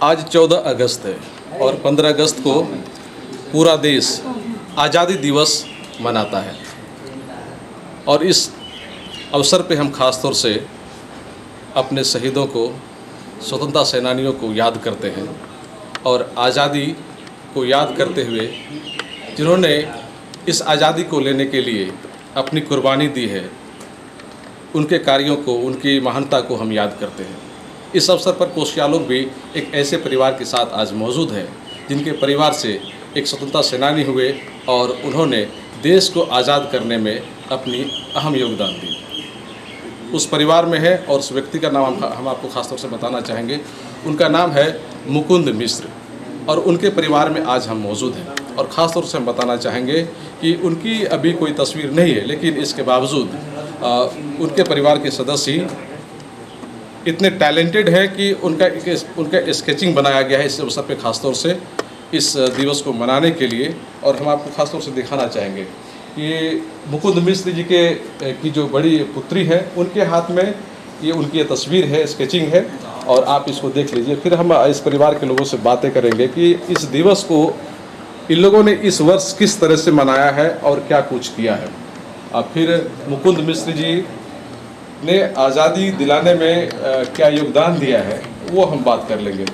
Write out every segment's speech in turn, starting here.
आज 14 अगस्त है और 15 अगस्त को पूरा देश आज़ादी दिवस मनाता है और इस अवसर पे हम ख़ास तौर से अपने शहीदों को, स्वतंत्रता सेनानियों को याद करते हैं और आज़ादी को याद करते हुए जिन्होंने इस आज़ादी को लेने के लिए अपनी कुर्बानी दी है, उनके कार्यों को, उनकी महानता को हम याद करते हैं। इस अवसर पर कोशिया लोग भी एक ऐसे परिवार के साथ आज मौजूद हैं जिनके परिवार से एक स्वतंत्रता सेनानी हुए और उन्होंने देश को आज़ाद करने में अपनी अहम योगदान दी। उस परिवार में है और उस व्यक्ति का नाम हम आपको खास तौर से बताना चाहेंगे। उनका नाम है मुकुंद मिश्र और उनके परिवार में आज हम मौजूद हैं और ख़ास तौर से हम बताना चाहेंगे कि उनकी अभी कोई तस्वीर नहीं है, लेकिन इसके बावजूद उनके परिवार के सदस्य इतने टैलेंटेड है कि उनका स्केचिंग बनाया गया है इस अवसर पे ख़ास तौर से इस दिवस को मनाने के लिए। और हम आपको ख़ास तौर से दिखाना चाहेंगे कि मुकुंद मिश्र जी की जो बड़ी पुत्री है, उनके हाथ में ये उनकी तस्वीर है, स्केचिंग है और आप इसको देख लीजिए। फिर हम इस परिवार के लोगों से बातें करेंगे कि इस दिवस को इन लोगों ने इस वर्ष किस तरह से मनाया है और क्या कुछ किया है। अब फिर मुकुंद मिश्र जी ने आज़ादी दिलाने में क्या योगदान दिया है वो हम बात कर लेंगे।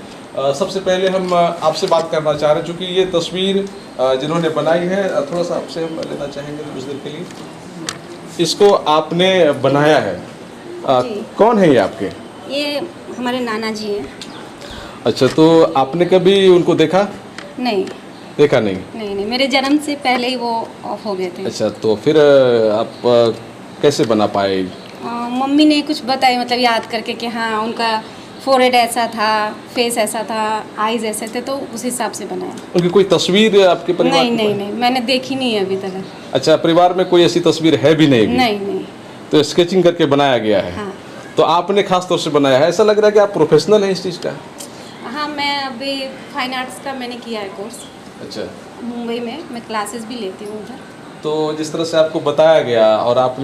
सबसे पहले हम आपसे बात करना चाह रहे हैं, चूँकि ये तस्वीर जिन्होंने बनाई है, थोड़ा सा आपसे हम लेना चाहेंगे कुछ देर के लिए। इसको आपने बनाया है, कौन है ये आपके? ये हमारे नाना जी हैं। अच्छा, तो आपने कभी उनको देखा? नहीं, देखा नहीं? नहीं, मेरे जन्म से पहले ही वो ऑफ हो गए थे। अच्छा, तो फिर आप कैसे बना पाए? मम्मी ने कुछ बताया, मतलब याद करके कि हाँ उनका फोरहेड ऐसा था, फेस ऐसा था, आईज ऐसे थे, तो उस हिसाब से बनाया। उनकी कोई तस्वीर आपके परिवार? नहीं, मैंने देखी नहीं है अभी तक। अच्छा, परिवार में कोई ऐसी तस्वीर है भी नहीं? नहीं। तो स्केचिंग करके बनाया गया है। हाँ। तो आपने खास तौर से बनाया है, ऐसा लग रहा है कि आप प्रोफेशनल हैं इस चीज़ का? हाँ, मैं अभी फाइन आर्ट्स का मैंने किया है कोर्स। अच्छा, मुंबई में मैं क्लासेस भी लेती हूँ उधर। तो जिस तरह से आपको बताया गया और आप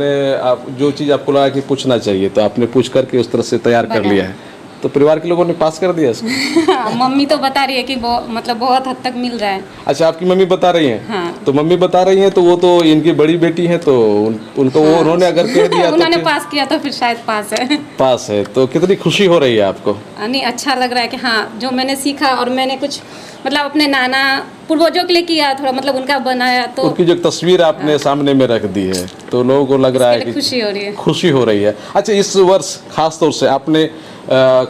जो चीज़ आपको लगा कि पूछना चाहिए तो आपने पूछ करके उस तरह से तैयार कर लिया है, तो परिवार के लोगों ने पास कर दिया इसको? मम्मी तो बता रही है कि मतलब बहुत हद तक मिल रहा है। अच्छा, आपकी मम्मी बता रही हैं? हाँ। तो मम्मी बता रही हैं तो वो तो इनकी बड़ी बेटी हैं, तो उनको हाँ। उन्होंने अगर कह दिया उन्होंने पास किया तो फिर शायद पास है। तो कितनी खुशी हो रही है आपको? नहीं, अच्छा लग रहा है कि हाँ जो मैंने सीखा और मैंने कुछ मतलब अपने नाना पूर्वजों के लिए किया, थोड़ा मतलब उनका बनाया, तो उनकी जो तस्वीर आपने सामने में रख दी है तो लोगों को लग रहा है कि खुशी हो रही है। अच्छा, इस वर्ष खास तौर से आपने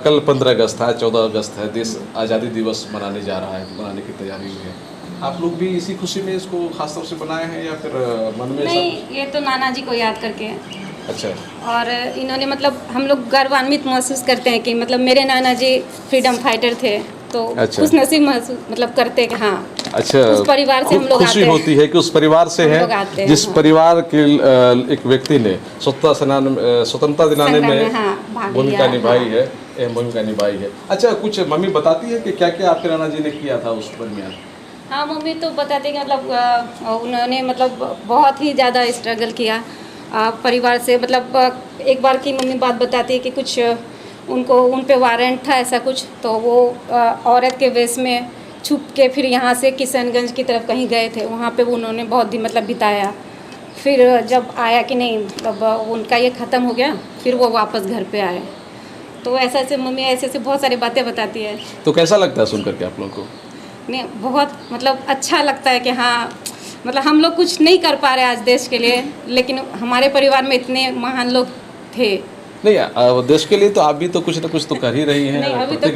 कल 15 अगस्त है, 14 अगस्त है, देश आज़ादी दिवस मनाने जा रहा है, मनाने की तैयारी हुई है। आप लोग भी इसी खुशी में इसको खास तौर से बनाए हैं या फिर मन में? नहीं, ये तो नाना जी को याद करके है। अच्छा। और इन्होंने मतलब हम लोग गर्वान्वित महसूस करते हैं कि मतलब मेरे नाना जी फ्रीडम फाइटर थे, तो अच्छा। खुश नसीब महसूस मतलब करते हैं कि हाँ अच्छा, उस परिवार से हम लोग खुशी होती है कि उस परिवार से है जिस परिवार के एक व्यक्ति ने स्वतंत्रता दिलाने में भूमिका निभाई है, अहम भूमिका निभाई है। अच्छा, कुछ मम्मी बताती है कि क्या क्या आपके नाना जी ने किया था उस दरमियान? हाँ, मम्मी तो बताती है कि मतलब उन्होंने मतलब बहुत ही ज़्यादा स्ट्रगल किया परिवार से। मतलब एक बार की मम्मी बात बताती है कि कुछ उन पे वारंट था ऐसा कुछ, तो वो औरत के वेश में छुप के फिर यहाँ से किशनगंज की तरफ कहीं गए थे, वहाँ पे उन्होंने बहुत दिन मतलब बिताया। फिर जब आया कि नहीं मतलब उनका ये ख़त्म हो गया, फिर वो वापस घर पे आए। तो ऐसे मम्मी ऐसे बहुत सारी बातें बताती है। तो कैसा लगता है सुन करके आप लोगों को? नहीं, बहुत मतलब अच्छा लगता है कि हाँ मतलब हम लोग कुछ नहीं कर पा रहे आज देश के लिए, लेकिन हमारे परिवार में इतने महान लोग थे। नहीं, देश के लिए तो आप भी तो कुछ ना कुछ तो कर ही रही हैं। प्रत्येक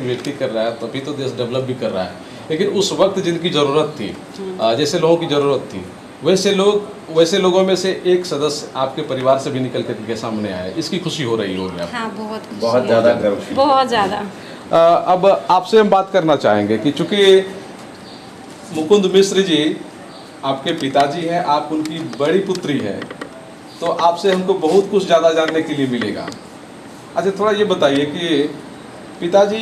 व्यक्ति कर रहा है, तभी तो देश डेवलप भी कर रहा है। लेकिन उस वक्त जिनकी ज़रूरत थी, जैसे लोगों की ज़रूरत थी, वैसे लोगों में से एक सदस्य आपके परिवार से भी निकल कर सामने आया, इसकी खुशी हो रही होगी? हाँ, बहुत ज़्यादा, बहुत ज़्यादा। अब आपसे हम बात करना चाहेंगे कि चूँकि मुकुंद मिश्र जी आपके पिताजी हैं, आप उनकी बड़ी पुत्री है, तो आपसे हमको बहुत कुछ ज़्यादा जानने के लिए मिलेगा। अच्छा, थोड़ा ये बताइए कि पिताजी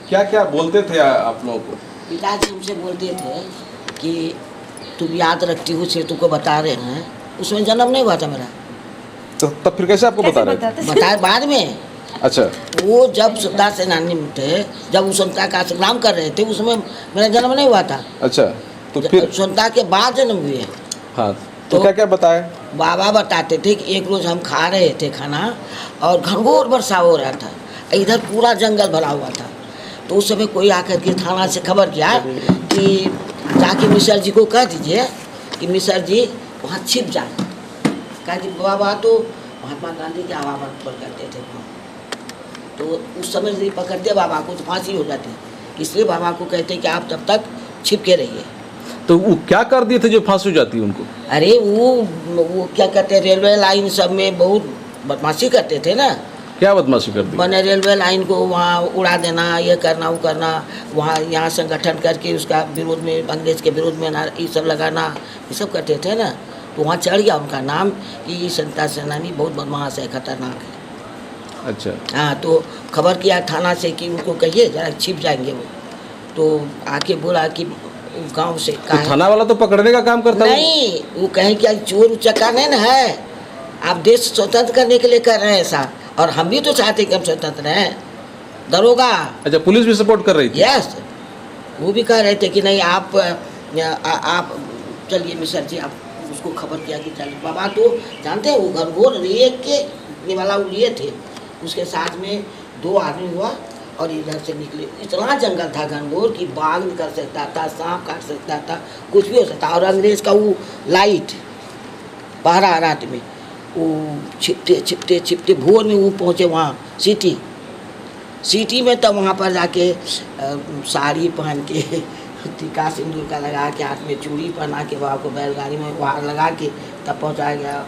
क्या क्या बोलते थे आप लोगों को? पिताजी हमसे बोलते थे कि तुम याद रखती हो, सेतु को बता रहे हैं, उसमें जन्म नहीं हुआ था मेरा। तो तब फिर कैसे आपको बता रहे थे? बताए बाद में अच्छा। वो जब स्वतंत्रता सेनानी में थे, जब वो स्वतंत्रता का संग्राम कर रहे थे, उसमें मेरा जन्म नहीं हुआ था। अच्छा, तो फिर स्वतंत्रता के बाद जन्म हुए। हाँ, तो क्या क्या बताए? बाबा बताते थे कि एक रोज़ हम खा रहे थे खाना और घनघोर वर्षा हो रहा था, इधर पूरा जंगल भरा हुआ था। तो उस समय कोई आकर के थाना से खबर किया कि जाके मिश्र जी को कह दीजिए कि मिश्र जी वहाँ छिप जाए। कहा कि बाबा तो महात्मा गांधी के आवाहन पर करते थे, तो उस समय से पकड़ते बाबा को तो फांसी हो जाती, इसलिए बाबा को कहते कि आप तब तक छिप के रहिए। तो वो क्या कर दिए थे जो फांसी हो जाती है उनको? अरे वो क्या कहते हैं, रेलवे लाइन सब में बहुत बदमाशी करते थे ना। क्या बदमाशी कर दी? मैंने रेलवे लाइन को वहाँ उड़ा देना, ये करना वो करना, वहाँ यहाँ संगठन करके उसका विरोध में, अंग्रेज के विरोध में ये सब लगाना, ये सब करते थे ना। तो वहाँ चढ़ गया उनका नाम कि स्वतंत्रता सेनानी बहुत बदमाश है, खतरनाक है। अच्छा। हाँ, तो खबर किया थाना से कि उनको कहिए जरा छिप जाएंगे वो। तो आके बोला कि गांव से तो थाना वाला तो पकड़ने का काम करता है? नहीं, वो कहें कि चोर उचक्का नहीं ना है, आप देश स्वतंत्र करने के लिए कर रहे हैं ऐसा, और हम भी तो चाहते हैं कि हम स्वतंत्र हैं। दरोगा। अच्छा, पुलिस भी सपोर्ट कर रही थी? यस, वो भी कह रहे थे कि नहीं आप चलिए मिश्र जी, आप उसको खबर किया कि चलिए। बाबा तो जानते हैं वो घनघोर रेत के वाला वो लिए थे, उसके साथ में 2 आदमी हुआ और इधर से निकले। इतना जंगल था घनघोर कि बाघ निकल सकता था, सांप काट सकता था, कुछ भी हो सकता। और अंग्रेज का वो लाइट पहरा रात में, वो छिपते छिपते छिपते भोर में वो पहुँचे वहाँ सिटी में। तब वहाँ पर जाके साड़ी पहन के, टीका सिंदूर का लगा के, हाथ में चूड़ी पहना के बाबा को बैलगाड़ी में वहाँ लगा के तब पहुँचाया गया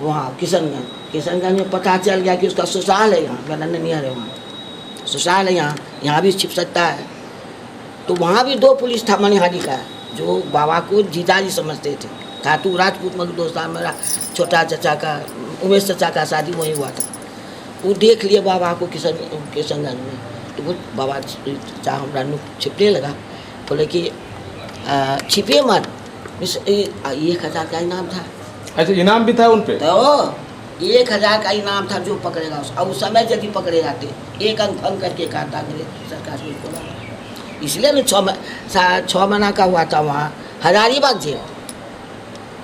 वहाँ किशनगंज में पता चल गया कि उसका ससुराल है यहाँ, नियर है वहाँ ससुराल है, यहाँ भी छिप सकता है। तो वहाँ भी 2 पुलिस था मनिहारी का, जो बाबा को जीजाजी समझते थे। खाटू राजपूत मगर दोस्तान, मेरा छोटा चचा का, उमेश चचा का शादी वहीं हुआ था। वो देख लिए बाबा को किशनगंज में, तो वो बाबा चाह हमारा नुक छिपने लगा। बोले कि छिपे मत, 1000 का इनाम था। अच्छा, इनाम भी था उन पे? तो 1000 का इनाम था जो पकड़ेगा और उस समय यदि पकड़े जाते 1 अंक भंग करके कहा था मेरे सरकार को। इसलिए ना 6 महीना का हुआ था वहाँ हजारीबाग जेल।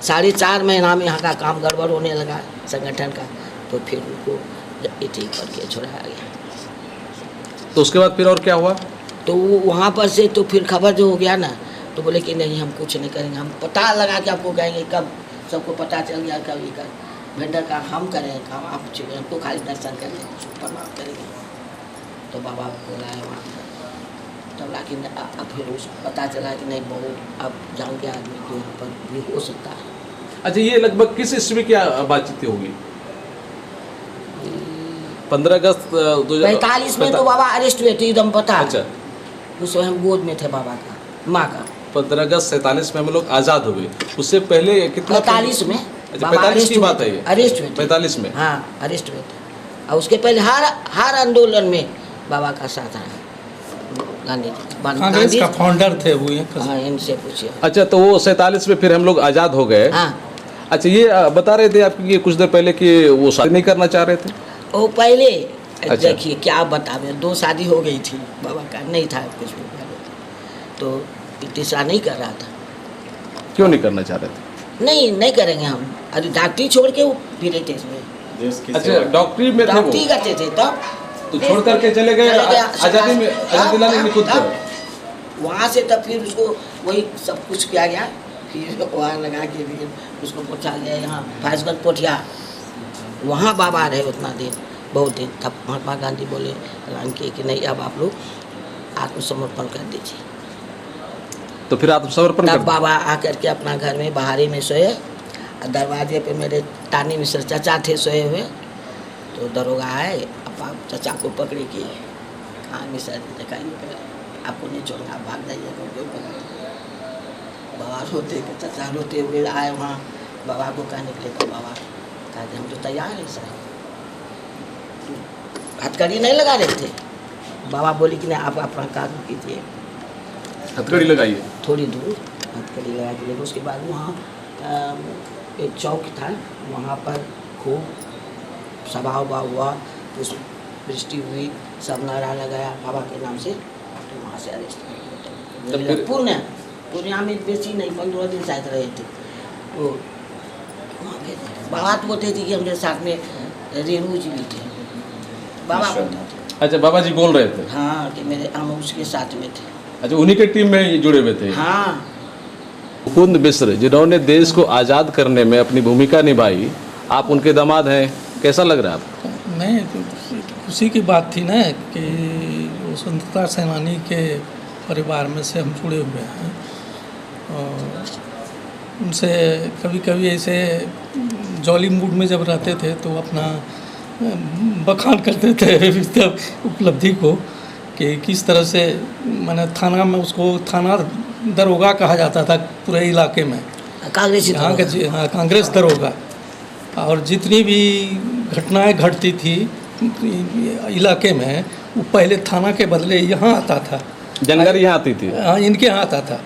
4.5 महीना में यहाँ का काम गड़बड़ होने लगा संगठन का, तो फिर उनको ठीक करके छुड़ाया गया। तो उसके बाद फिर और क्या हुआ? तो वहाँ पर से तो फिर खबर जो हो गया ना, तो बोले कि नहीं हम कुछ नहीं करेंगे, हम पता लगा के आपको कहेंगे। कब सबको पता चल गया कभी का वेंडर का हम करें काम, आप हमको खाली दर्शन करेंगे, प्रणाम करेंगे। तो बाबा को लाया वहाँ, तब लाके अब फिर उस पता चला कि नहीं बहुत अब जान के आदमी को यहाँ पर भी हो सकता है। अच्छा, ये लगभग किस ईस्वी की बातचीत होगी? 15 अगस्त 45 में तो बाबा अरेस्ट हुए थे, एकदम पता। अच्छा, उस समय हम गोद में थे बाबा का, माँ का। 15 अगस्त 47 में हम लोग आज़ाद हुए। उससे पहले कितना? 45 में। अच्छा, 45 की बात है ये? अरेस्ट हुए 45 में? हाँ, अरेस्ट हुए थे। और उसके पहले हर आंदोलन में बाबा का साथ आया। कांग्रेस का फाउंडर थे वो। हाँ, इनसे पूछिए। अच्छा, तो वो 47 में फिर हम लोग आज़ाद हो गए। हाँ। अच्छा, ये बता रहे थे आप ये कुछ देर पहले कि वो शादी नहीं करना चाह रहे थे? वो पहले अच्छा। देखिए क्या बतावे, 2 शादी हो गई थी बाबा का, नहीं था कुछ भी पहले, तो तीसरा नहीं कर रहा था। क्यों नहीं करना चाह रहे थे? नहीं करेंगे हम। अरे डॉक्टरी छोड़ के वो फिरे थे इसमें। अच्छा, डॉक्टरी में थे वो? डॉक्टरी करते थे तब, तो छोड़ करके चले गए आज़ादी में, आज़ादी दिलाने में खुद को। वहाँ से तब फिर उसको वही सब कुछ किया गया, फिर वहाँ लगा के फिर उसको पहुँचा गया यहाँ फैजगंज पोठिया। वहाँ बाबा रहे उतना दिन, बहुत दिन। तब महात्मा गांधी बोले ऐलान किए कि नहीं अब आप लोग आत्मसमर्पण कर दीजिए। तो फिर आत्मसमर्पण तब बाबा आकर के अपना घर में बाहरी में सोए, दरवाजे पे मेरे टानी मिश्र चचा थे सोए हुए। तो दरोगा आए, अब आप चचा को पकड़े कि हाँ मिश्र दिखाइए, आपको नहीं छोड़ना, आप भाग जाइए। बाबा रोते चचा रोते हुए आए वहाँ बाबा को कहने के लिए। तो बाबा कहा कि हम तो तैयार हैं सर, हथकड़ी नहीं लगा रहे थे। बाबा बोली कि नहीं आप अपना काम कीजिए, हथकड़ी लगाइए थोड़ी दूर हथकड़ी लगा के लेकिन उसके बाद वहाँ एक चौक था, वहाँ पर खूब सभा उभा हुआ, पुष्पवृष्टि हुई, सब नारा लगाया बाबा के नाम से, तो वहाँ से अरेस्ट तब किया। फिर- पूर्णिया में बेसी नहीं 15 दिन शायद रहे थे वो वहाँ पे। बाबा तो बोलते थे कि हमारे साथ में रेणु जी भी थे, बाबा बोलते थे अच्छा, बाबा जी बोल रहे थे। हाँ कि हम उसके साथ में थे। अच्छा, उन्हीं के टीम में ये जुड़े हुए थे। हाँ मुकुंद मिश्र जिन्होंने देश को आज़ाद करने में अपनी भूमिका निभाई, आप उनके दामाद हैं, कैसा लग रहा है आपको? नहीं, तो खुशी की बात थी ना कि वो स्वतंत्रता सेनानी के परिवार में से हम जुड़े हुए हैं और उनसे कभी कभी ऐसे जॉली मूड में जब रहते थे तो अपना बखान करते थे इस उपलब्धि को कि किस तरह से मैंने थाना में उसको थाना दरोगा कहा जाता था पूरे इलाके में, कांग्रेसी यहाँ के हाँ कांग्रेस दरोगा। और जितनी भी घटनाएं घटती थी इलाके में वो पहले थाना के बदले यहाँ आता था, जानकारी यहाँ आती थी। हाँ इनके यहाँ आता था।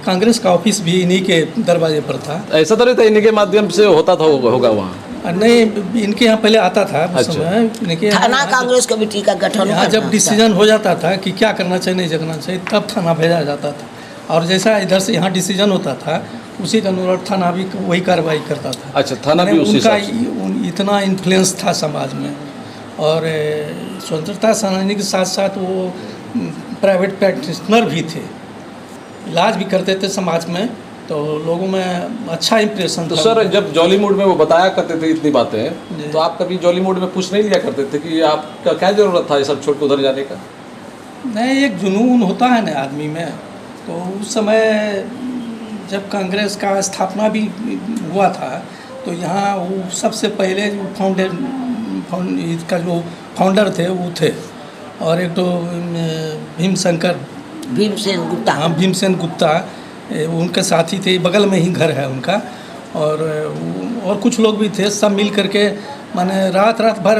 कांग्रेस का ऑफिस भी इन्हीं के दरवाजे पर था। ऐसा तो नहीं था इनके माध्यम से होता था होगा वहाँ? नहीं, इनके यहाँ पहले आता था उस अच्छा। समय। इनके थाना कांग्रेस कमेटी का गठन यहाँ जब करना डिसीजन हो जाता था कि क्या करना चाहिए नहीं करना चाहिए तब थाना भेजा जाता था, और जैसा इधर से यहाँ डिसीजन होता था उसी के अनुरूप थाना भी वही कार्रवाई करता था। अच्छा, थाना भी उसी उनका हिसाब से। इतना इन्फ्लुएंस था समाज में। और स्वतंत्रता सेनानी के साथ साथ वो प्राइवेट प्रैक्टिशनर भी थे, इलाज भी करते थे समाज में, तो लोगों में अच्छा इम्प्रेशन तो था। सर, जब जॉली मूड में वो बताया करते थे इतनी जी। बातें, तो आप कभी जॉली मूड में पूछ नहीं लिया करते थे कि आपका क्या ज़रूरत था ये सब छोड़ के उधर जाने का? नहीं, एक जुनून होता है ना आदमी में। तो उस समय जब कांग्रेस का स्थापना भी हुआ था तो यहाँ वो सबसे पहले जो इसका जो फाउंडर थे वो थे, और एक तो भीमशंकर भीमसेन गुप्ता। हाँ भीमसेन गुप्ता उनके साथी थे, बगल में ही घर है उनका। और कुछ लोग भी थे, सब मिल करके माने रात भर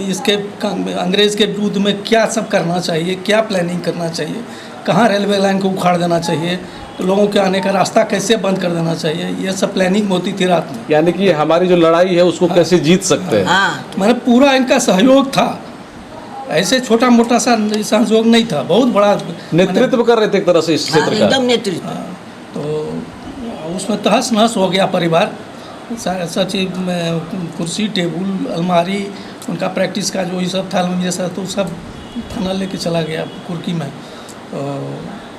इसके अंग्रेज़ के विरुद्ध में क्या सब करना चाहिए, क्या प्लानिंग करना चाहिए, कहाँ रेलवे लाइन को उखाड़ देना चाहिए, तो लोगों के आने का रास्ता कैसे बंद कर देना चाहिए, ये सब प्लानिंग होती थी रात में। यानी कि हमारी जो लड़ाई है उसको कैसे जीत सकते हैं। हाँ मैंने पूरा इनका सहयोग था, ऐसे छोटा मोटा सा सहयोग नहीं था, बहुत बड़ा नेतृत्व कर रहे थे एक तरह से इस हाँ, क्षेत्र का। एकदम नेतृत्व। तो उसमें तहस नहस हो गया परिवार। सब चीज़ कुर्सी टेबल अलमारी उनका प्रैक्टिस का जो ये सब था ये सब, तो सब थाना लेके चला गया कुर्की में। तो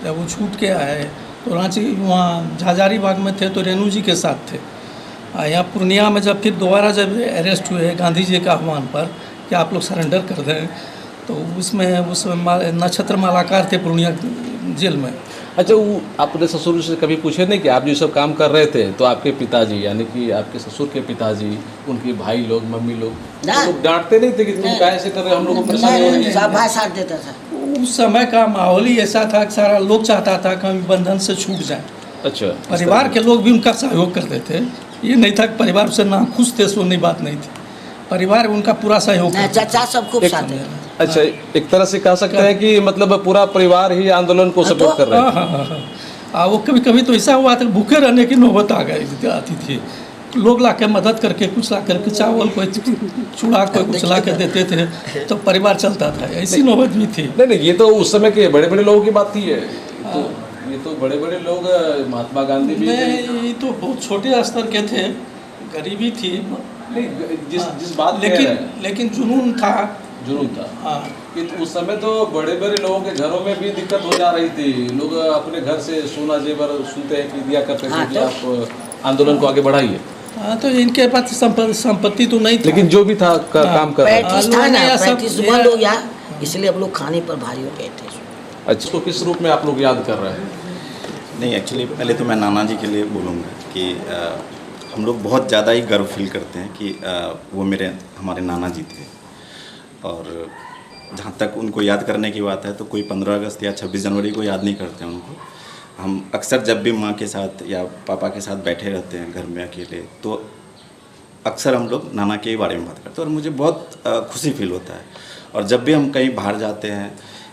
जब वो छूट के आए तो रांची वहाँ झाजारी बाग में थे तो रेणु जी के साथ थे। यहाँ पूर्णिया में जब फिर दोबारा जब अरेस्ट हुए गांधी जी के आह्वान पर कि आप लोग सरेंडर कर दें, तो उसमें नक्षत्र मालाकार थे पूर्णिया जेल में। अच्छा, वो अपने ससुर से कभी पूछे नहीं कि आप जो सब काम कर रहे थे तो आपके पिताजी यानी कि आपके ससुर के पिताजी, उनके भाई लोग, मम्मी लोग, ना। लोग डांटते नहीं थे कि तुम कैसे कर रहे हो, हम लोग को परेशानी हो रही है? सब भाई साथ देता था। उस समय का माहौल ही ऐसा था कि सारा लोग चाहता था कि हम बंधन से छूट जाएं। अच्छा, परिवार के लोग भी उनका सहयोग करते थे, ये नहीं था कि परिवार से ना खुश थे, सो नहीं बात नहीं थी, परिवार उनका पूरा सहयोग नहीं, करता था। चाचा सब खूब एक- साथ देता। अच्छा, एक तरह से कह सकते हैं कि मतलब पूरा परिवार ही आंदोलन को सपोर्ट कर रहे हाँ थे। हाँ हाँ। वो कभी कभी तो ऐसा हुआ था भूखे रहने की नौबत आ गई आती थी, लोग ला के मदद करके कुछ ला करके चावल कोई चूड़ा कोई कुछ ला के देते थे, तो परिवार चलता था। ऐसी नौबत भी थी। नहीं नहीं, ये तो उस समय के बड़े बड़े लोगों की बात थी है। तो ये तो बड़े बड़े लोग, महात्मा गांधी भी नहीं, ये तो बहुत छोटे स्तर के थे, गरीबी थी, नहीं, जिस बात लेकिन जुनून था। जुनून था हाँ, कि उस समय तो बड़े बड़े लोगों के घरों में भी दिक्कत हो जा रही थी। लोग अपने घर से सोना जेवर सुनते हैं कि दिया करते थे हाँ, कि तो? आप आंदोलन को आगे बढ़ाइए। हाँ, तो इनके पास संपत्ति तो नहीं था, लेकिन जो भी था काम कर रहे थे। प्रैक्टिस था लोगों ने ना, यह सब- प्रैक्टिस बंद हो गया, इसलिए अब लोग खाने पर भारी हो गए थे। अच्छा, तो किस रूप में आप लोग याद कर रहे हैं? नहीं, एक्चुअली पहले तो मैं नाना जी के लिए बोलूँगा कि हम लोग बहुत ज़्यादा ही गर्व फील करते हैं कि वो हमारे नाना जी थे। और जहाँ तक उनको याद करने की बात है तो कोई 15 अगस्त या 26 जनवरी को याद नहीं करते हैं उनको। हम अक्सर जब भी माँ के साथ या पापा के साथ बैठे रहते हैं घर में अकेले, तो अक्सर हम लोग नाना के बारे में बात करते हैं और मुझे बहुत खुशी फील होता है। और जब भी हम कहीं बाहर जाते हैं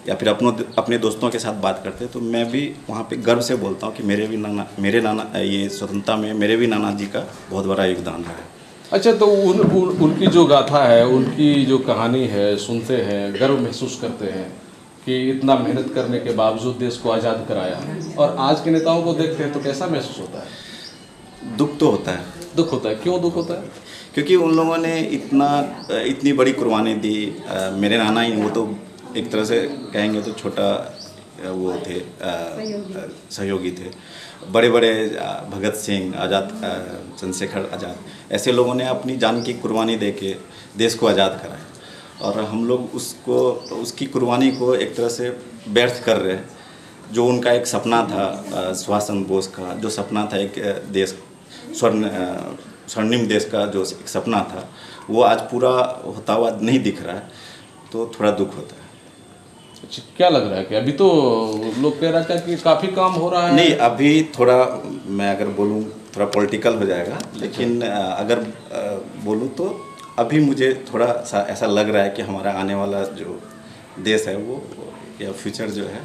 या फिर अपने दोस्तों के साथ बात करते हैं तो मैं भी वहाँ पे गर्व से बोलता हूँ कि मेरे नाना ये स्वतंत्रता में मेरे भी नाना जी का बहुत बड़ा योगदान रहा है। अच्छा, तो उनकी जो गाथा है, उनकी जो कहानी है, सुनते हैं, गर्व महसूस करते हैं कि इतना मेहनत करने के बावजूद देश को आज़ाद कराया, और आज के नेताओं को देखते हैं तो कैसा महसूस होता है? दुख तो होता है। दुख होता है। क्यों दुख होता है? क्योंकि उन लोगों ने इतनी बड़ी कुर्बानी दी। मेरे नाना ही, वो तो एक तरह से कहेंगे तो छोटा वो थे, सहयोगी थे। बड़े बड़े भगत सिंह, आज़ाद, चंद्रशेखर आज़ाद, ऐसे लोगों ने अपनी जान की कुर्बानी दे के देश को आज़ाद कराया, और हम लोग उसकी कुर्बानी को एक तरह से व्यर्थ कर रहे हैं। जो उनका एक सपना था, सुभाष चंद्र बोस का जो सपना था, एक देश स्वर्णिम देश का जो एक सपना था, वो आज पूरा होता हुआ नहीं दिख रहा है, तो थोड़ा दुख होता है। अच्छा, क्या लग रहा है कि अभी तो लोग कह रहे हैं कि काफ़ी काम हो रहा है? नहीं, अभी थोड़ा, मैं अगर बोलूँ थोड़ा पॉलिटिकल हो जाएगा, लेकिन अगर बोलूँ तो अभी मुझे थोड़ा सा ऐसा लग रहा है कि हमारा आने वाला जो देश है वो, या फ्यूचर जो है,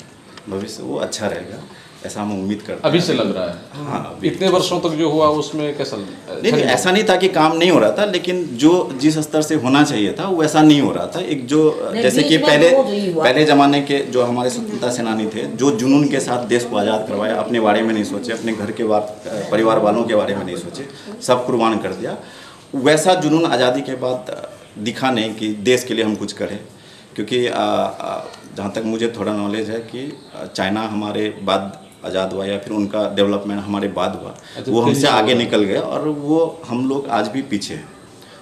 भविष्य, वो अच्छा रहेगा, ऐसा हम उम्मीद करते हैं। अभी से लग रहा है? हाँ, इतने वर्षों तक जो हुआ उसमें कैसा? नहीं, ऐसा नहीं था कि काम नहीं हो रहा था, लेकिन जो जिस स्तर से होना चाहिए था वो ऐसा नहीं हो रहा था। एक जो जैसे कि पहले ज़माने के जो हमारे स्वतंत्रता सेनानी थे, जो जुनून के साथ देश को आज़ाद करवाया, अपने बारे में नहीं सोचे, अपने घर के परिवार वालों के बारे में नहीं सोचे, सब कुर्बान कर दिया, वैसा जुनून आज़ादी के बाद दिखा नहीं कि देश के लिए हम कुछ करें। क्योंकि जहाँ तक मुझे थोड़ा नॉलेज है कि चाइना हमारे बाद आज़ाद हुआ, या फिर उनका डेवलपमेंट हमारे बाद हुआ, वो हमसे आगे निकल गए, और वो हम लोग आज भी पीछे हैं।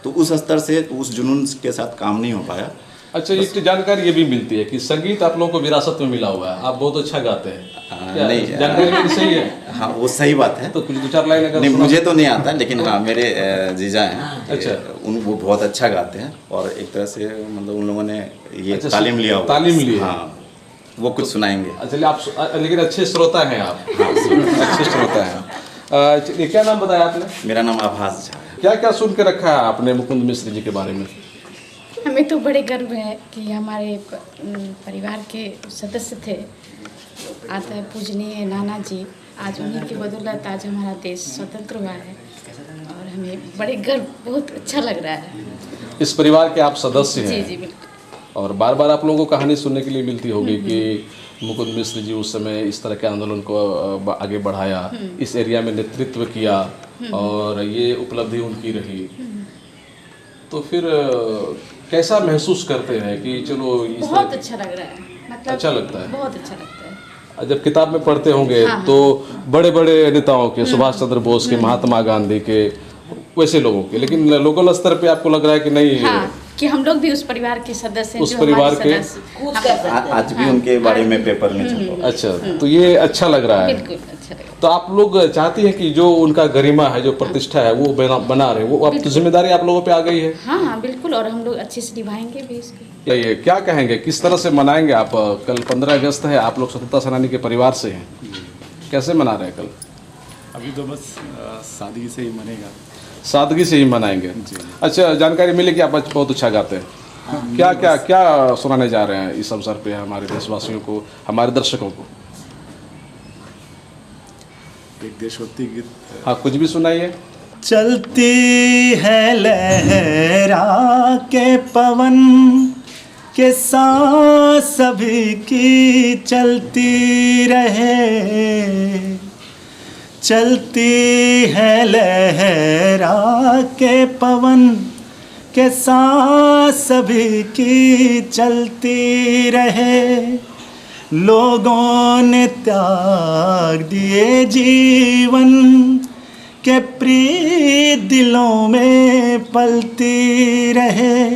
तो उस स्तर से, उस जुनून के साथ काम नहीं हो पाया। अच्छा, एक जानकारी ये भी मिलती है कि संगीत आप लोगों को विरासत में मिला हुआ है, आप बहुत अच्छा गाते हैं। नहीं, जानकारी मेरी सही है? हाँ, वो सही बात है। तो कुछ 2-4 लाइन अगर नहीं, मुझे तो नहीं आता, लेकिन हाँ, मेरे जीजा हैं, अच्छा, वो बहुत अच्छा गाते हैं, और एक तरह से मतलब उन लोगों ने ये अच्छा, तालीम लिया हुआ। तालीम ली है। हाँ, वो कुछ सुनाएंगे। चलिए, आप लेकिन अच्छे श्रोता हैं आप। हाँ, अच्छे श्रोता हैं। चलिए, क्या नाम बताया आपने? मेरा नाम आभास झा है। क्या क्या सुन के रखा है आपने मुकुंद मिश्र जी के बारे में? हमें तो बड़े गर्व है कि हमारे परिवार के सदस्य थे, आता है पूजनीय नाना जी, आज उन्हीं की बदौलत आज हमारा देश स्वतंत्र हुआ है, और हमें बड़े गर्व, बहुत अच्छा लग रहा है। इस परिवार के आप सदस्य हैं? जी जी, बिल्कुल। और बार बार आप लोगों को कहानी सुनने के लिए मिलती होगी कि मुकुंद मिश्र जी उस समय इस तरह के आंदोलन को आगे बढ़ाया, इस एरिया में नेतृत्व किया, और ये उपलब्धि उनकी रही। तो फिर कैसा महसूस करते हैं कि चलो इस बहुत अच्छा लग रहा है, मतलब अच्छा लगता है? बहुत अच्छा लगता है। जब किताब में पढ़ते होंगे हाँ, तो बड़े बड़े नेताओं के, सुभाष चंद्र बोस के, महात्मा गांधी के, वैसे लोगों के, लेकिन लोकल स्तर पे आपको लग रहा है कि नहीं, हाँ, कि हम लोग भी उस परिवार के सदस्य हैं, उस जो परिवार हमारे के सदस्य। आज भी उनके बारे में पेपर में छपा। अच्छा, तो ये अच्छा लग रहा है। बिल्कुल अच्छा लगा। तो आप लोग चाहती हैं कि जो उनका गरिमा है, जो प्रतिष्ठा है, वो बना रहे, वो अब तो जिम्मेदारी आप लोगों पे आ गई है? हाँ हाँ, बिल्कुल, और हम लोग अच्छे से निभाएंगे भी इसको। ये क्या कहेंगे, किस तरह से मनाएंगे आप? कल 15 अगस्त है, आप लोग स्वतंत्रता सेनानी के परिवार से हैं, कैसे मना रहे हैं कल? अभी तो बस सादगी से ही मनेगा। सादगी से ही मनाएंगे। अच्छा, जानकारी मिली कि आप बहुत अच्छा गाते हैं। क्या क्या क्या सुनाने जा रहे हैं इस अवसर पे हमारे देशवासियों को, हमारे दर्शकों को? एक देशभक्ति गीत। हाँ, कुछ भी सुनाइए। चलती है लहरा के पवन के साथ सभी की चलती रहे, चलती है लहरा के पवन के साथ सभी की चलती रहे। लोगों ने त्याग दिए जीवन के प्रिय दिलों में पलती रहे,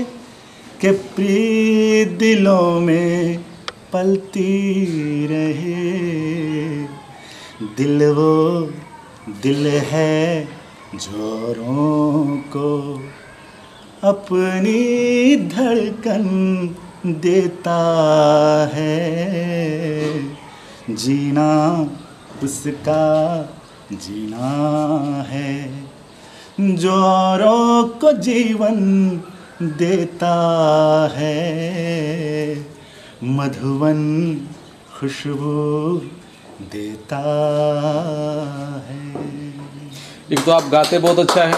के प्रिय दिलों में पलती रहे। दिल वो दिल है जोरों को अपनी धड़कन देता है, जीना उसका जीना है, जो औरों को जीवन देता है, मधुवन खुशबू देता है। एक तो आप गाते बहुत अच्छा है,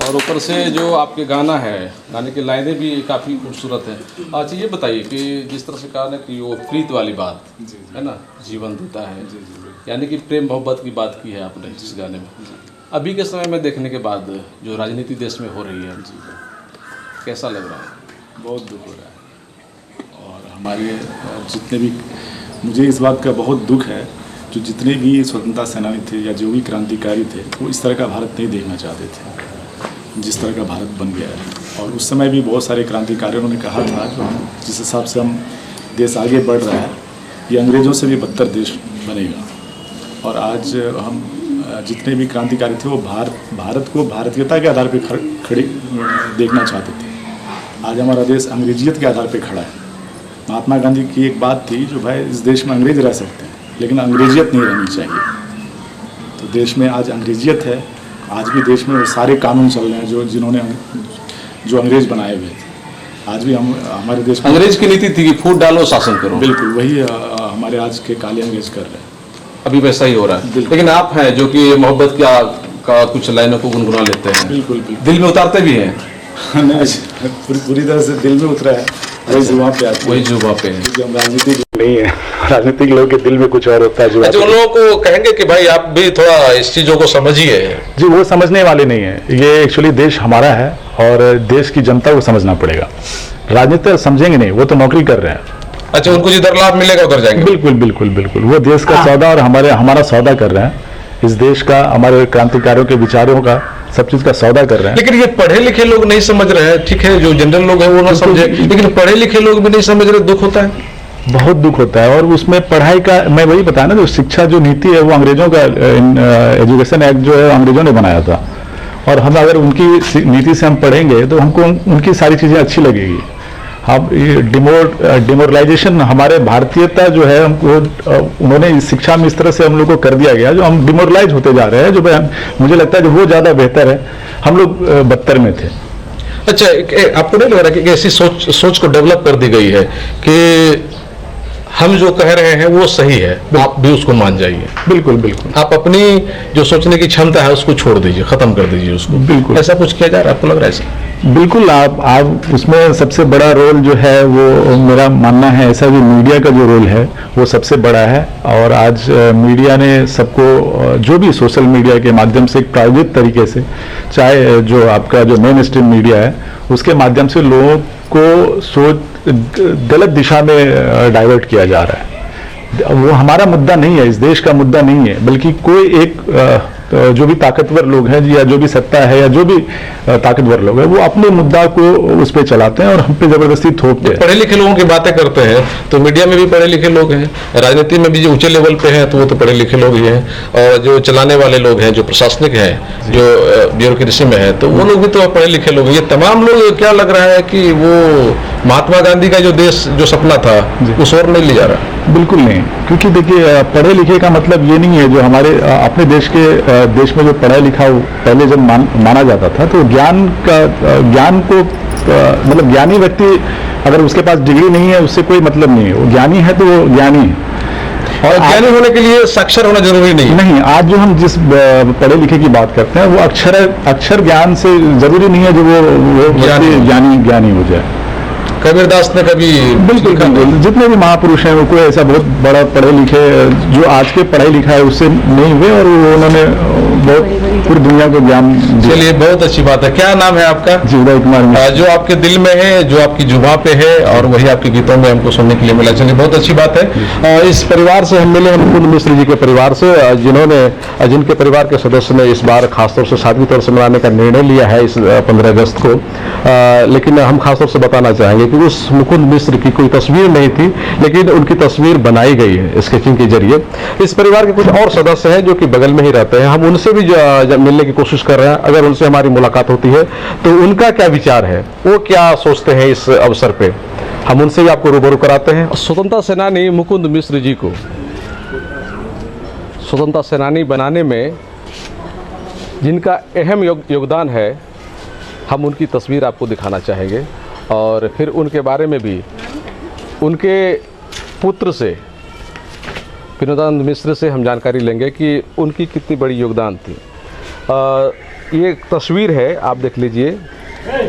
और ऊपर से जो आपके गाना है, गाने की लाइनें भी काफ़ी खूबसूरत है। अच्छा ये बताइए कि जिस तरह से कहा ना कि वो प्रीत वाली बात है ना, जीवन देता है, यानी कि प्रेम मोहब्बत की बात की है आपने इस गाने में। अभी के समय में देखने के बाद जो राजनीति देश में हो रही है, कैसा लग रहा है? बहुत दुख हो रहा है। और हमारे जितने भी, मुझे इस बात का बहुत दुख है, जो जितने भी स्वतंत्रता सेनानी थे या जो भी क्रांतिकारी थे, वो इस तरह का भारत नहीं देखना चाहते थे जिस तरह का भारत बन गया है। और उस समय भी बहुत सारे क्रांतिकारियों ने कहा था कि जिस हिसाब से हम देश आगे बढ़ रहा है, ये अंग्रेज़ों से भी बदतर देश बनेगा। और आज हम जितने भी क्रांतिकारी थे वो भारत को भारतीयता के आधार पर खड़े देखना चाहते थे। आज हमारा देश अंग्रेजियत के आधार पर खड़ा है। महात्मा गांधी की एक बात थी, जो भाई इस देश में अंग्रेज रह सकते हैं लेकिन अंग्रेजियत नहीं रहनी चाहिए। तो देश में आज अंग्रेजियत है। आज भी देश में वो सारे कानून चल रहे हैं जो अंग्रेज बनाए हुए थे। आज भी हमारे देश में अंग्रेज की नीति थी कि फूट डालो शासन करो, बिल्कुल वही हमारे आज के काले अंग्रेज कर रहे हैं। अभी वैसा ही हो रहा है। लेकिन आप हैं जो कि मोहब्बत का कुछ लाइनों को गुनगुना लेते हैं, बिल्कुल दिल में उतारते भी हैं। पूरी तरह से दिल में उतरा है, वही जुबान पे आता है, वही जुबान पे है। क्योंकि हम राजनीतिक नहीं है, राजनीतिक लोगों के दिल में कुछ और होता है। जुबान अच्छा, उन लोगों को कहेंगे कि भाई आप भी थोड़ा इस चीज़ों को समझिए। जी, वो समझने वाले नहीं है। ये एक्चुअली देश हमारा है और देश की जनता को समझना पड़ेगा। राजनीति समझेंगे नहीं, वो तो नौकरी कर रहे हैं। अच्छा, उनको जिधर लाभ मिलेगा उधर जाएंगे। बिल्कुल बिल्कुल बिल्कुल, वो देश का सौदा और हमारा सौदा कर रहे हैं। इस देश का, हमारे क्रांतिकारियों के विचारों का, सब चीज का सौदा कर रहे हैं। लेकिन ये पढ़े लिखे लोग नहीं समझ रहे हैं। ठीक है, जो जनरल लोग हैं वो ना समझे, लेकिन पढ़े लिखे लोग भी नहीं समझ रहे। दुख होता है, बहुत दुख होता है। और उसमें पढ़ाई का, मैं वही बताया ना, जो शिक्षा जो नीति है वो अंग्रेजों का, एजुकेशन एक्ट जो है अंग्रेजों ने बनाया था। और हम अगर उनकी नीति से हम पढ़ेंगे तो हमको उनकी सारी चीज़ें अच्छी लगेगी। हम डिमोरलाइजेशन, हमारे भारतीयता जो है हमको उन्होंने इस शिक्षा में इस तरह से हम लोग को कर दिया गया, जो हम डिमोरलाइज होते जा रहे हैं। जो मुझे लगता है जो वो ज़्यादा बेहतर है, हम लोग बदतर में थे। अच्छा, आपको नहीं लग रहा कि ऐसी सोच को डेवलप कर दी गई है कि हम जो कह रहे हैं वो सही है, आप भी उसको मान जाइए? बिल्कुल बिल्कुल, आप अपनी जो सोचने की क्षमता है उसको छोड़ दीजिए, खत्म कर दीजिए उसको। बिल्कुल, ऐसा कुछ किया जा रहा है, आपको लग रहा है ऐसा? बिल्कुल। आप उसमें सबसे बड़ा रोल जो है वो मेरा मानना है ऐसा कि मीडिया का जो रोल है वो सबसे बड़ा है। और आज मीडिया ने सबको, जो भी सोशल मीडिया के माध्यम से प्रायोजित तरीके से, चाहे जो आपका जो मेन स्ट्रीम मीडिया है उसके माध्यम से लोगों को सोच गलत दिशा में डाइवर्ट किया जा रहा है। वो हमारा मुद्दा नहीं है, इस देश का मुद्दा नहीं है, बल्कि कोई एक जो भी ताकतवर लोग हैं या जो भी सत्ता है या जो भी ताकतवर लोग हैं वो अपने मुद्दा को उस पर चलाते हैं और हम पे जबरदस्ती थोपते हैं। पढ़े लिखे लोगों की बातें करते हैं तो मीडिया में भी पढ़े लिखे लोग हैं, राजनीति में भी जो ऊंचे लेवल पे हैं तो वो तो पढ़े लिखे लोग ही हैं, और जो चलाने वाले लोग हैं, जो प्रशासनिक हैं, जो ब्यूरोक्रेसी में है, तो वो लोग भी तो पढ़े लिखे लोग हैं। ये तमाम लोग, क्या लग रहा है कि वो महात्मा गांधी का जो देश जो सपना था उस ओर नहीं ले जा रहा? बिल्कुल नहीं, क्योंकि देखिए पढ़े लिखे का मतलब ये नहीं है, जो हमारे अपने देश में जो पढ़ा लिखा पहले जब माना जाता था तो ज्ञान को मतलब ज्ञानी व्यक्ति अगर उसके पास डिग्री नहीं है उससे कोई मतलब नहीं है, वो ज्ञानी है तो वो ज्ञानी है। और ज्ञानी होने के लिए साक्षर होना जरूरी नहीं। आज जो हम जिस पढ़े लिखे की बात करते हैं वो अक्षर ज्ञान से जरूरी नहीं है जो वो ज्ञानी हो जाए। कबीरदास ने कभी, बिल्कुल जितने भी महापुरुष हैं वो कोई ऐसा बहुत बड़ा पढ़े लिखे जो आज के पढ़ाई लिखा है उससे नहीं हुए, और उन्होंने बहुत पूरी दुनिया को ज्ञान। चलिए, बहुत अच्छी बात है। क्या नाम है आपका? जी, उदय कुमार। जो आपके दिल में है, जो आपकी जुबान पे है और वही आपके गीतों में हमको सुनने के लिए मिला। चलिए, बहुत अच्छी बात है। इस परिवार से हम मिले, मुकुंद मिश्र जी के परिवार से, जिनके परिवार के सदस्य ने इस बार खासतौर से सादगी तौर से मनाने का निर्णय लिया है इस 15 अगस्त को। लेकिन हम खासतौर से बताना चाहेंगे कि उस मुकुंद मिश्र की कोई तस्वीर नहीं थी, लेकिन उनकी तस्वीर बनाई गई है स्केचिंग के जरिए। इस परिवार के कुछ और सदस्य हैं जो कि बगल में ही रहते हैं, हम उनसे भी जब मिलने की कोशिश कर रहे हैं। अगर उनसे हमारी मुलाकात होती है तो उनका क्या विचार है, वो क्या सोचते हैं इस अवसर पे, हम उनसे भी आपको रूबरू कराते हैं। स्वतंत्रता सेनानी मुकुंद मिश्र जी को स्वतंत्रता सेनानी बनाने में जिनका अहम योगदान है, हम उनकी तस्वीर आपको दिखाना चाहेंगे और फिर उनके बारे में भी उनके पुत्र से, विनोदानंद मिश्र से हम जानकारी लेंगे कि उनकी कितनी बड़ी योगदान थी। ये एक तस्वीर है, आप देख लीजिए,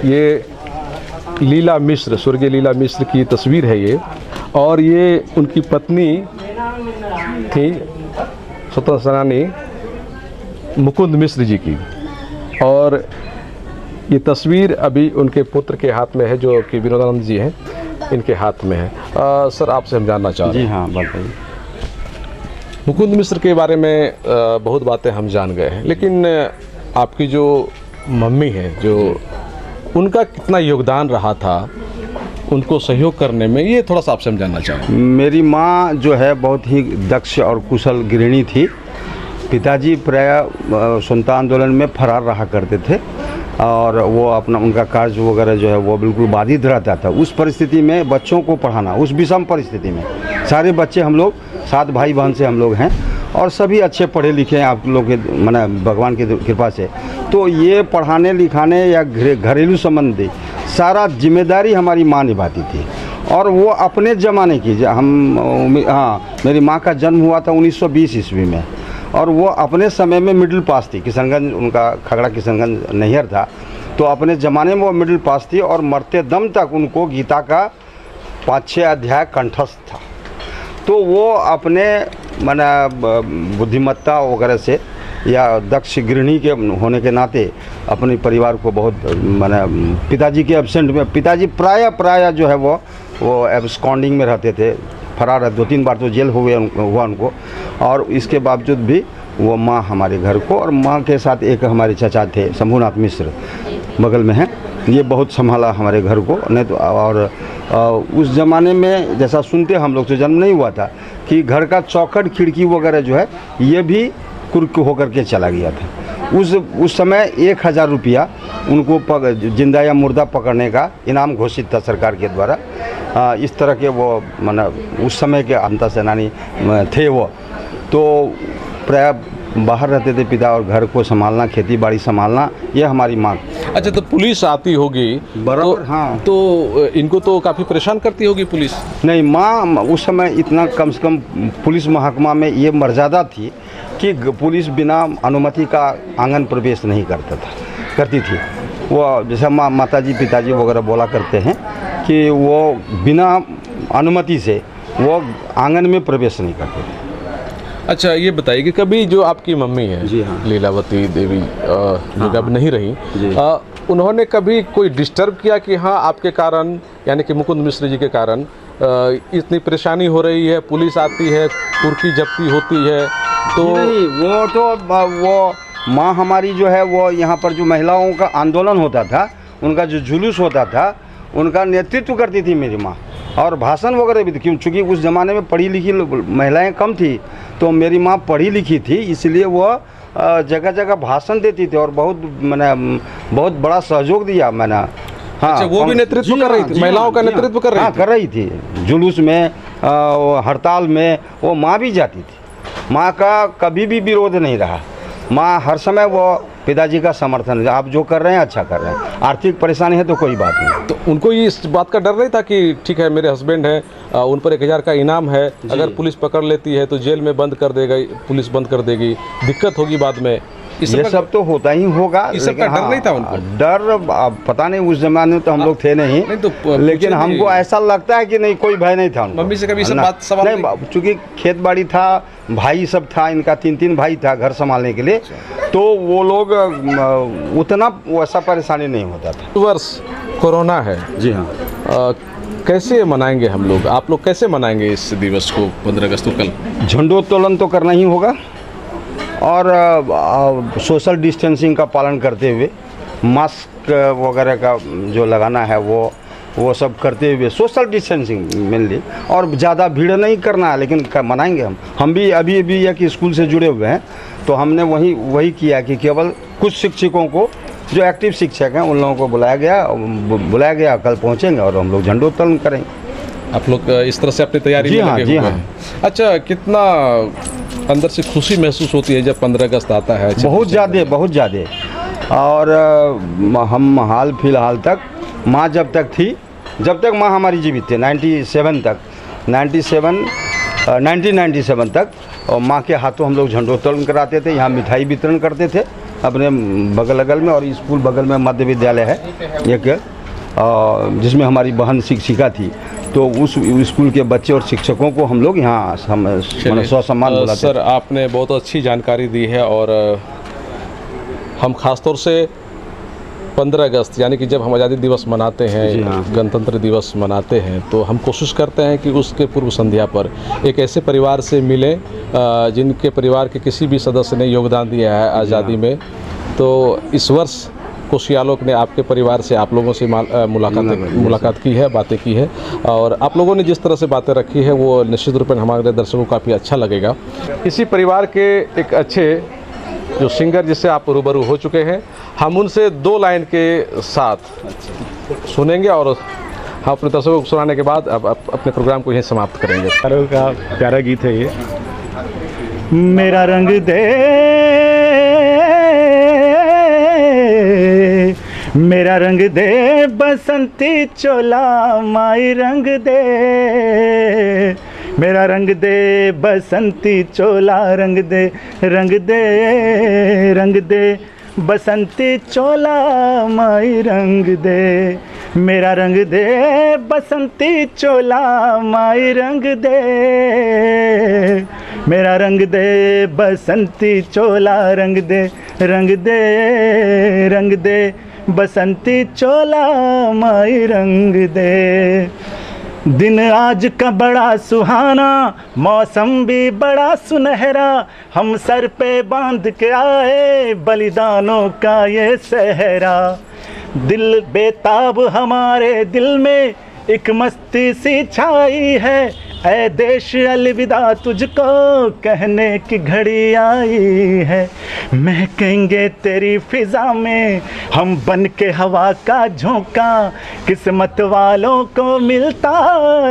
ये लीला मिश्र, स्वर्गीय लीला मिश्र की तस्वीर है ये, और ये उनकी पत्नी थी स्वतंत्रता सेनानी मुकुंद मिश्र जी की, और ये तस्वीर अभी उनके पुत्र के हाथ में है जो कि विनोदानंद जी हैं, इनके हाथ में है। सर, आपसे हम जानना चाह रहे हैं। जी हाँ, बताइए। मुकुंद मिश्र के बारे में बहुत बातें हम जान गए हैं, लेकिन आपकी जो मम्मी है, जो उनका कितना योगदान रहा था उनको सहयोग करने में, ये थोड़ा सा आपसे हम जानना चाहेंगे। मेरी माँ जो है बहुत ही दक्ष और कुशल गृहिणी थी। पिताजी प्राय स्वतंत्रता आंदोलन में फरार रहा करते थे और वो अपना उनका कार्य वगैरह जो है वो बिल्कुल बाधित रहता था। उस परिस्थिति में बच्चों को पढ़ाना, उस विषम परिस्थिति में सारे बच्चे, हम लोग 7 भाई बहन से हम लोग हैं और सभी अच्छे पढ़े लिखे हैं आप लोग के माने भगवान की कृपा से। तो ये पढ़ाने लिखाने या घरेलू संबंधी सारा जिम्मेदारी हमारी माँ निभाती थी। और वो अपने ज़माने की, मेरी माँ का जन्म हुआ था 1920 ईस्वी में, और वो अपने समय में मिडिल पास थी। किशनगंज उनका खगड़ा किशनगंज नैहर था, तो अपने ज़माने में वो मिडिल पास थी और मरते दम तक उनको गीता का 5-6 अध्याय कंठस्थ था। तो वो अपने माने बुद्धिमत्ता वगैरह से या दक्ष गृहिणी के होने के नाते अपने परिवार को बहुत माने पिताजी के एब्सेंट में, पिताजी प्राय जो है वो एब्सकॉन्डिंग में रहते थे, फरार है। 2-3 बार तो जेल हुआ उनको, और इसके बावजूद भी वो माँ हमारे घर को, और माँ के साथ एक हमारे चचा थे शंभुनाथ मिश्र बगल में हैं, ये बहुत संभाला हमारे घर को। नहीं तो और उस ज़माने में जैसा सुनते हम लोग, तो जन्म नहीं हुआ था कि घर का चौखट खिड़की वगैरह जो है ये भी कुर्क होकर के चला गया था। उस समय 1000 रुपया उनको जिंदा या मुर्दा पकड़ने का इनाम घोषित था सरकार के द्वारा। इस तरह के वो माना उस समय के अंतर सेनानी थे वो। तो प्राय बाहर रहते थे पिता, और घर को संभालना, खेती बाड़ी संभालना, ये हमारी माँ। अच्छा, तो पुलिस आती होगी बराबर, हाँ, तो इनको तो काफ़ी परेशान करती होगी पुलिस? नहीं, माँ उस समय इतना कम से कम पुलिस महकमा में ये मर्यादा थी कि पुलिस बिना अनुमति का आंगन प्रवेश नहीं करती थी। वो जैसे माताजी पिताजी वगैरह बोला करते हैं कि वो बिना अनुमति से वो आंगन में प्रवेश नहीं करते थे। अच्छा, ये बताइए कि कभी जो आपकी मम्मी है, जी हाँ, लीलावती देवी, जो अब नहीं रही, उन्होंने कभी कोई डिस्टर्ब किया कि हाँ आपके कारण, यानी कि मुकुंद मिश्र जी के कारण इतनी परेशानी हो रही है, पुलिस आती है, कुर्की जब्ती होती है? तो नहीं, वो तो वो माँ हमारी जो है वो यहाँ पर जो महिलाओं का आंदोलन होता था, उनका जो जुलूस होता था, उनका नेतृत्व करती थी मेरी माँ, और भाषण वगैरह भी थी। चूँकि उस ज़माने में पढ़ी लिखी महिलाएं कम थी, तो मेरी माँ पढ़ी लिखी थी, इसलिए वो जगह जगह भाषण देती थी और बहुत बड़ा सहयोग दिया मैंने। हाँ, अच्छा, वो भी नेतृत्व कर रही थी, महिलाओं का नेतृत्व कर रही थी? हाँ, कर रही थी। जुलूस में, हड़ताल में वो माँ भी जाती थी। माँ का कभी भी विरोध नहीं रहा। माँ हर समय वो पिताजी का समर्थन है, आप जो कर रहे हैं अच्छा कर रहे हैं, आर्थिक परेशानी है तो कोई बात नहीं। तो उनको ये इस बात का डर नहीं था कि ठीक है मेरे हस्बैंड है, उन पर 1000 का इनाम है, अगर पुलिस पकड़ लेती है तो जेल में बंद कर देगा, पुलिस बंद कर देगी, दिक्कत होगी बाद में? ये सब तो होता ही होगा, लेकिन डर नहीं था उनको? डर पता नहीं, उस जमाने में तो हम लोग थे नहीं तो, लेकिन हमको ऐसा लगता है कि नहीं, कोई भय नहीं था उनको। मम्मी से कभी सब बात सवाल नहीं, चूँकि खेत बाड़ी था, भाई सब था, इनका 3 भाई था घर संभालने के लिए, तो वो लोग उतना वैसा परेशानी नहीं होता था। वर्ष कोरोना है। जी हाँ। कैसे मनाएंगे हम लोग, आप लोग कैसे मनाएंगे इस दिवस को, 15 अगस्त को? कल झंडोत्तोलन तो करना ही होगा, और सोशल डिस्टेंसिंग का पालन करते हुए, मास्क वगैरह का जो लगाना है वो सब करते हुए, सोशल डिस्टेंसिंग मेनली, और ज़्यादा भीड़ नहीं करना है, लेकिन मनाएंगे हम भी। अभी एक स्कूल से जुड़े हुए हैं, तो हमने वही किया कि केवल कुछ शिक्षकों को, जो एक्टिव शिक्षक हैं, उन लोगों को बुलाया गया, कल पहुँचेंगे और हम लोग झंडोत्तोलन करेंगे। आप लोग इस तरह से अपनी तैयारी में लगे हुए हैं? अच्छा, कितना अंदर से खुशी महसूस होती है जब 15 अगस्त आता है? बहुत ज़्यादा। और हम हाल फिलहाल तक, माँ जब तक माँ हमारी जीवित थे, 1997 तक, और माँ के हाथों हम लोग झंडोत्तोलन कराते थे, यहाँ मिठाई वितरण करते थे, अपने बगल में, और स्कूल बगल में मध्य विद्यालय है एक, जिसमें हमारी बहन शिक्षिका थी। तो उस स्कूल के बच्चे और शिक्षकों को हम लोग यहाँ ससम्मान बुलाते हैं। सर, आपने बहुत अच्छी जानकारी दी है, और हम खासतौर से 15 अगस्त यानी कि जब हम आज़ादी दिवस मनाते हैं, हाँ। गणतंत्र दिवस मनाते हैं, तो हम कोशिश करते हैं कि उसके पूर्व संध्या पर एक ऐसे परिवार से मिलें जिनके परिवार के किसी भी सदस्य ने योगदान दिया है आज़ादी में। तो इस वर्ष कोशी आलोक ने आपके परिवार से, आप लोगों से मुलाकात की है, बातें की है, और आप लोगों ने जिस तरह से बातें रखी है वो निश्चित रूप में हमारे दर्शकों को काफ़ी अच्छा लगेगा। इसी परिवार के एक अच्छे जो सिंगर जिससे आप रूबरू हो चुके हैं, हम उनसे 2 लाइन के साथ सुनेंगे, और हम अपने दर्शकों को सुनाने के बाद अब अपने प्रोग्राम को यहीं समाप्त करेंगे। का प्यारा गीत है ये। मेरा रंग दे, मेरा रंग दे बसंती चोला, माई रंग दे, मेरा रंग दे बसंती चोला, रंग दे, रंग दे, रंग दे बसंती चोला, माई रंग दे, मेरा रंग दे बसंती चोला, माई रंग दे, मेरा रंग दे बसंती चोला, रंग दे, रंग दे, रंग दे बसंती चोला, माई रंग दे। दिन आज का बड़ा सुहाना, मौसम भी बड़ा सुनहरा, हम सर पे बांध के आए बलिदानों का ये सहरा। दिल बेताब हमारे दिल में एक मस्ती सी छाई है, ऐ देश अलविदा तुझको कहने की घड़ी आई है। महकेंगे तेरी फिजा में हम बन के हवा का झोंका, किस्मत वालों को मिलता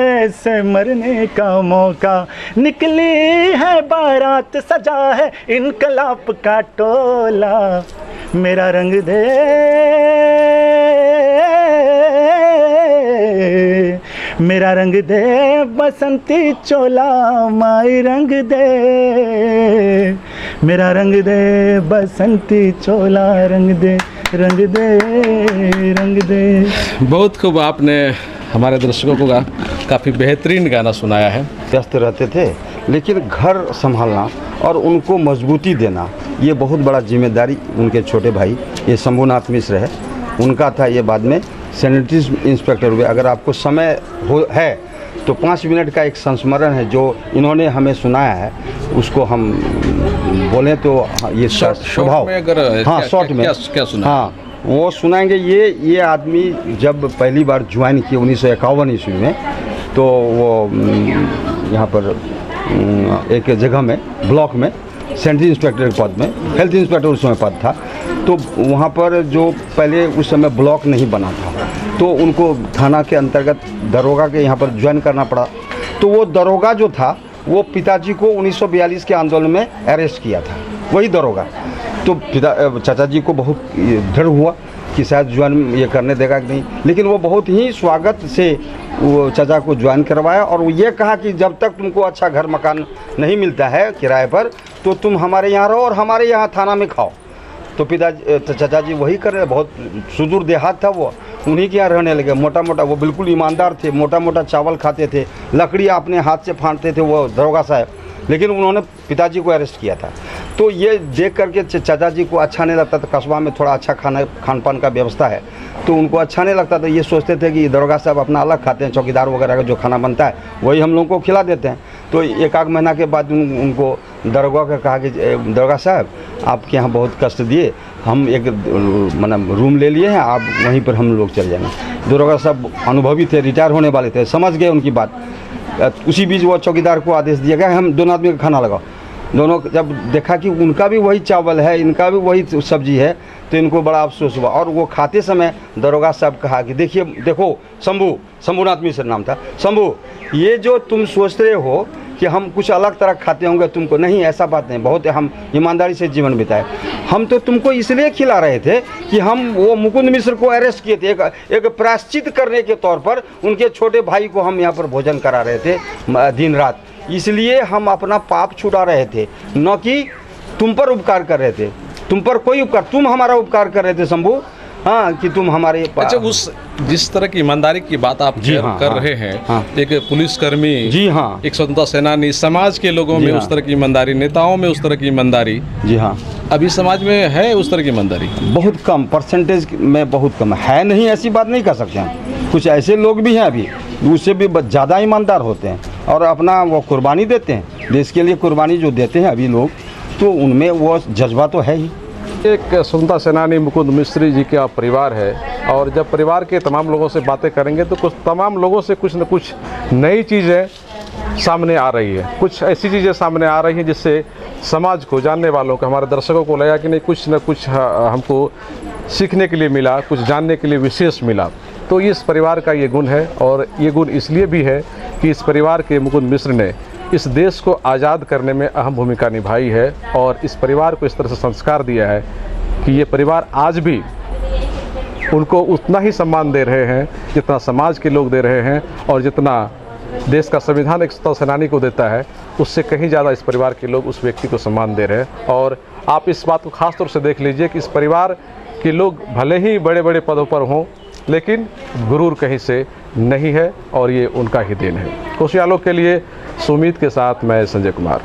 ऐसे मरने का मौका। निकली है बारात, सजा है इनकलाब का टोला, मेरा रंग दे, मेरा रंग दे बसंती चोला, माई रंग दे, मेरा रंग दे बसंती चोला, रंग दे, रंग दे, रंग दे। बहुत खूब, आपने हमारे दर्शकों को काफ़ी बेहतरीन गाना सुनाया है। व्यस्त रहते थे, लेकिन घर संभालना और उनको मजबूती देना ये बहुत बड़ा जिम्मेदारी उनके छोटे भाई ये शंभुनाथ मिश्र है, उनका था। ये बाद में सैनिटरी इंस्पेक्टर हुए। अगर आपको समय है तो 5 मिनट का एक संस्मरण है जो इन्होंने हमें सुनाया है, उसको हम बोलें तो ये स्वभाव, हाँ शॉर्ट में क्या सुना? हाँ वो सुनाएंगे। ये आदमी जब पहली बार ज्वाइन किए 1951 ईस्वी में, तो वो यहाँ पर एक जगह में ब्लॉक में सैनिटरी इंस्पेक्टर के पद में, हेल्थ इंस्पेक्टर उस समय पद था, तो वहाँ पर जो पहले उस समय ब्लॉक नहीं बना था, तो उनको थाना के अंतर्गत दरोगा के यहाँ पर ज्वाइन करना पड़ा। तो वो दरोगा जो था वो पिताजी को 1942 के आंदोलन में अरेस्ट किया था, वही दरोगा। तो चाचा जी को बहुत डर हुआ कि शायद ज्वाइन ये करने देगा कि नहीं, लेकिन वो बहुत ही स्वागत से वो चाचा को ज्वाइन करवाया, और वो ये कहा कि जब तक तुमको अच्छा घर मकान नहीं मिलता है किराए पर, तो तुम हमारे यहाँ रहो और हमारे यहाँ थाना में खाओ। तो चाचा जी वही कर रहे, बहुत सुदूर देहात था वो, उन्हीं के यहाँ रहने लगे। मोटा मोटा वो बिल्कुल ईमानदार थे, मोटा मोटा चावल खाते थे, लकड़ी अपने हाथ से फाड़ते थे वो दरोगा साहब, लेकिन उन्होंने पिताजी को अरेस्ट किया था। तो ये देख करके चाचा जी को अच्छा नहीं लगता था, कस्बा में थोड़ा अच्छा खान पान का व्यवस्था है तो उनको अच्छा नहीं लगता था। ये सोचते थे कि दरोगा साहब अपना अलग खाते हैं, चौकीदार वगैरह का जो खाना बनता है वही हम लोगों को खिला देते हैं। तो 1 महीना के बाद उनको दरोगा का कहा कि दरोगा साहब आपके यहाँ बहुत कष्ट दिए, हम एक मतलब रूम ले लिए हैं, आप वहीं पर हम लोग चले जाएंगे। दरोगा साहब अनुभवी थे, रिटायर होने वाले थे, समझ गए उनकी बात। उसी बीच वो चौकीदार को आदेश दिया गया हम दोनों आदमी का खाना लगाओ। दोनों जब देखा कि उनका भी वही चावल है, इनका भी वही सब्जी है, तो इनको बड़ा अफसोस हुआ। और वो खाते समय दरोगा साहब कहा कि देखो शंभुनाथ मिश्र नाम था, शंभू ये जो तुम सोच रहे हो कि हम कुछ अलग तरह खाते होंगे तुमको, नहीं ऐसा बात नहीं, बहुत हम ईमानदारी से जीवन बिताए। हम तो तुमको इसलिए खिला रहे थे कि हम वो मुकुंद मिश्र को अरेस्ट किए थे, एक प्रायश्चित करने के तौर पर उनके छोटे भाई को हम यहाँ पर भोजन करा रहे थे दिन रात, इसलिए हम अपना पाप छुड़ा रहे थे, न कि तुम पर उपकार कर रहे थे। तुम पर कोई उपकार, तुम हमारा उपकार कर रहे थे शंभू, हाँ, कि तुम हमारे अच्छा, उस जिस तरह की ईमानदारी की बात आप कर रहे हैं, एक पुलिसकर्मी, जी हाँ, एक स्वतंत्रता सेनानी, समाज के लोगों में उस तरह की ईमानदारी, नेताओं में उस तरह की ईमानदारी, जी हाँ, अभी समाज में है उस तरह की ईमानदारी? बहुत कम परसेंटेज में, बहुत कम है, नहीं ऐसी बात नहीं कर सकते हैं। कुछ ऐसे लोग भी हैं अभी, उससे भी ज़्यादा ईमानदार होते हैं और अपना वो कुर्बानी देते हैं, देश के लिए कुर्बानी जो देते हैं अभी लोग, तो उनमें वो जज्बा तो है ही। एक स्वतंत्रता सेनानी मुकुंद मिस्त्री जी का परिवार है, और जब परिवार के तमाम लोगों से बातें करेंगे तो कुछ तमाम लोगों से कुछ न कुछ नई चीज़ें सामने आ रही है, कुछ ऐसी चीज़ें सामने आ रही हैं जिससे समाज को, जानने वालों को, हमारे दर्शकों को लगा कि नहीं कुछ न कुछ हमको सीखने के लिए मिला, कुछ जानने के लिए विशेष मिला। तो इस परिवार का ये गुण है, और ये गुण इसलिए भी है कि इस परिवार के मुकुंद मिश्र ने इस देश को आज़ाद करने में अहम भूमिका निभाई है, और इस परिवार को इस तरह से संस्कार दिया है कि ये परिवार आज भी उनको उतना ही सम्मान दे रहे हैं जितना समाज के लोग दे रहे हैं, और जितना देश का संविधान एक स्वतंत्रता सेनानी को देता है, उससे कहीं ज़्यादा इस परिवार के लोग उस व्यक्ति को सम्मान दे रहे हैं। और आप इस बात को खास तौर से देख लीजिए कि इस परिवार के लोग भले ही बड़े बड़े पदों पर हों, लेकिन गुरूर कहीं से नहीं है, और ये उनका ही देन है। खुशियालों के लिए सुमित के साथ मैं संजय कुमार।